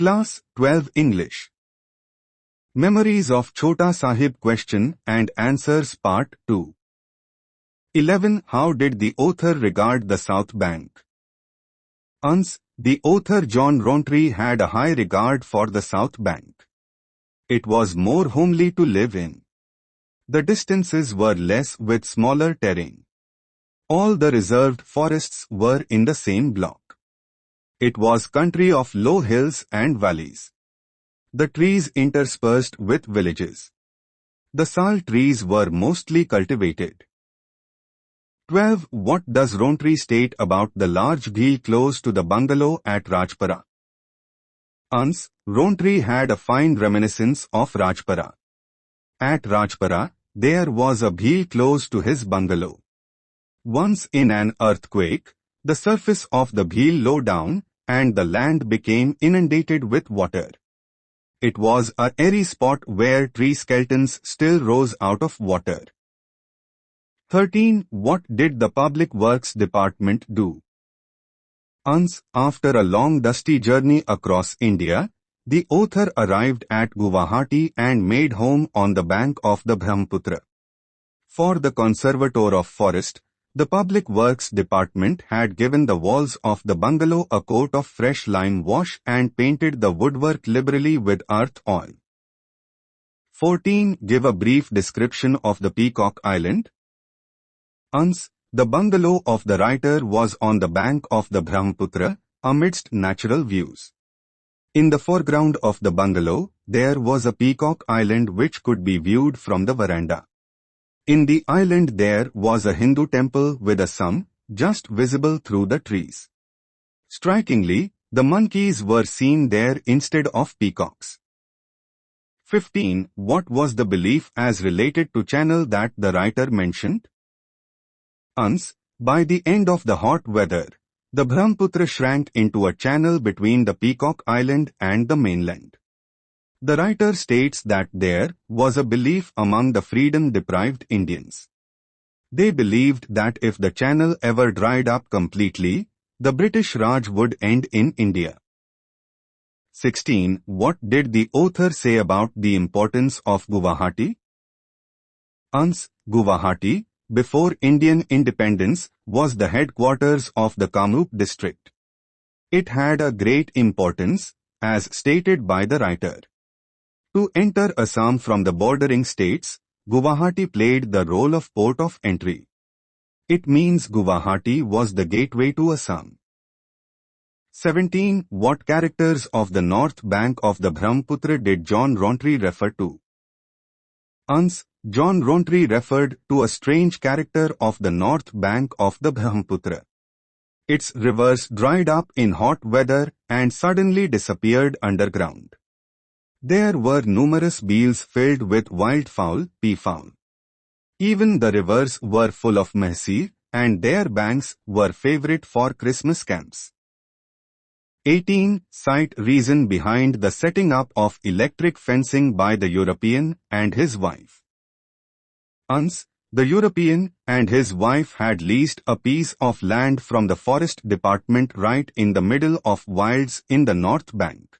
Class 12 English. Memories of Chota Sahib Question and Answers Part 2. 11. How did the author regard the South Bank? Ans. The author John Rowntree had a high regard for the South Bank. It was more homely to live in. The distances were less with smaller terrain. All the reserved forests were in the same block. It was country of low hills and valleys. The trees interspersed with villages. The sal trees were mostly cultivated. 12. What does Rowntree state about the large ghee close to the bungalow at Rajpara? Ans. Rowntree had a fine reminiscence of Rajpara. At Rajpara, there was a gheel close to his bungalow. Once in an earthquake, the surface of the gheel low down, and the land became inundated with water. It was a airy spot where tree skeletons still rose out of water. 13. What did the Public Works Department do? Ans. After a long dusty journey across India, the author arrived at Guwahati and made home on the bank of the Brahmaputra. For the conservator of forest, the Public Works Department had given the walls of the bungalow a coat of fresh lime wash and painted the woodwork liberally with earth oil. 14. Give a brief description of the Peacock Island. Ans. The bungalow of the writer was on the bank of the Brahmaputra, amidst natural views. In the foreground of the bungalow, there was a peacock island which could be viewed from the veranda. In the island there was a Hindu temple with a sum, just visible through the trees. Strikingly, the monkeys were seen there instead of peacocks. 15. What was the belief as related to channel that the writer mentioned? Ans. By the end of the hot weather, the Brahmaputra shrank into a channel between the Peacock Island and the mainland. The writer states that there was a belief among the freedom-deprived Indians. They believed that if the channel ever dried up completely, the British Raj would end in India. 16. What did the author say about the importance of Guwahati? Ans. Guwahati, before Indian independence, was the headquarters of the Kamrup district. It had a great importance, as stated by the writer. To enter Assam from the bordering states, Guwahati played the role of port of entry. It means Guwahati was the gateway to Assam. 17. What characters of the north bank of the Brahmaputra did John Rowntree refer to? Ans. John Rowntree referred to a strange character of the north bank of the Brahmaputra. Its rivers dried up in hot weather and suddenly disappeared underground. There were numerous beels filled with wildfowl, peafowl. Even the rivers were full of mahseer, and their banks were favorite for Christmas camps. 18. Cite reason behind the setting up of electric fencing by the European and his wife. Ans. The European and his wife had leased a piece of land from the forest department right in the middle of wilds in the north bank.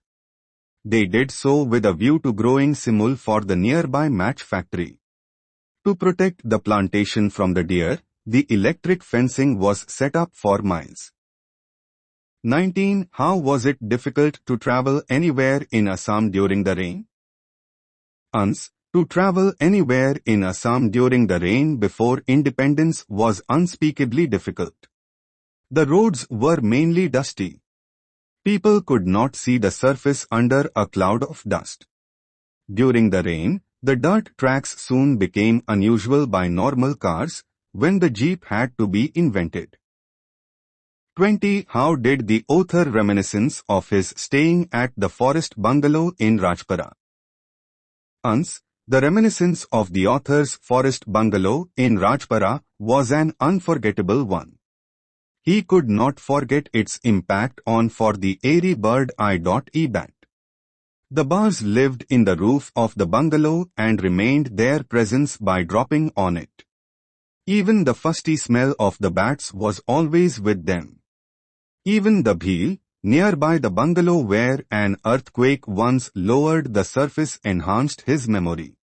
They did so with a view to growing simul for the nearby match factory. To protect the plantation from the deer, the electric fencing was set up for miles. 19. How was it difficult to travel anywhere in Assam during the rain? Ans. To travel anywhere in Assam during the rain before independence was unspeakably difficult. The roads were mainly dusty. People could not see the surface under a cloud of dust. During the rain, the dirt tracks soon became unusual by normal cars, when the jeep had to be invented. 20. How did the author reminiscence of his staying at the forest bungalow in Rajpara? Ans. The reminiscence of the author's forest bungalow in Rajpara was an unforgettable one. He could not forget its impact on for the airy bird I.E.bat. The bars lived in the roof of the bungalow and remained their presence by dropping on it. Even the fusty smell of the bats was always with them. Even the bheel, Nearby the bungalow where an earthquake once lowered the surface enhanced his memory.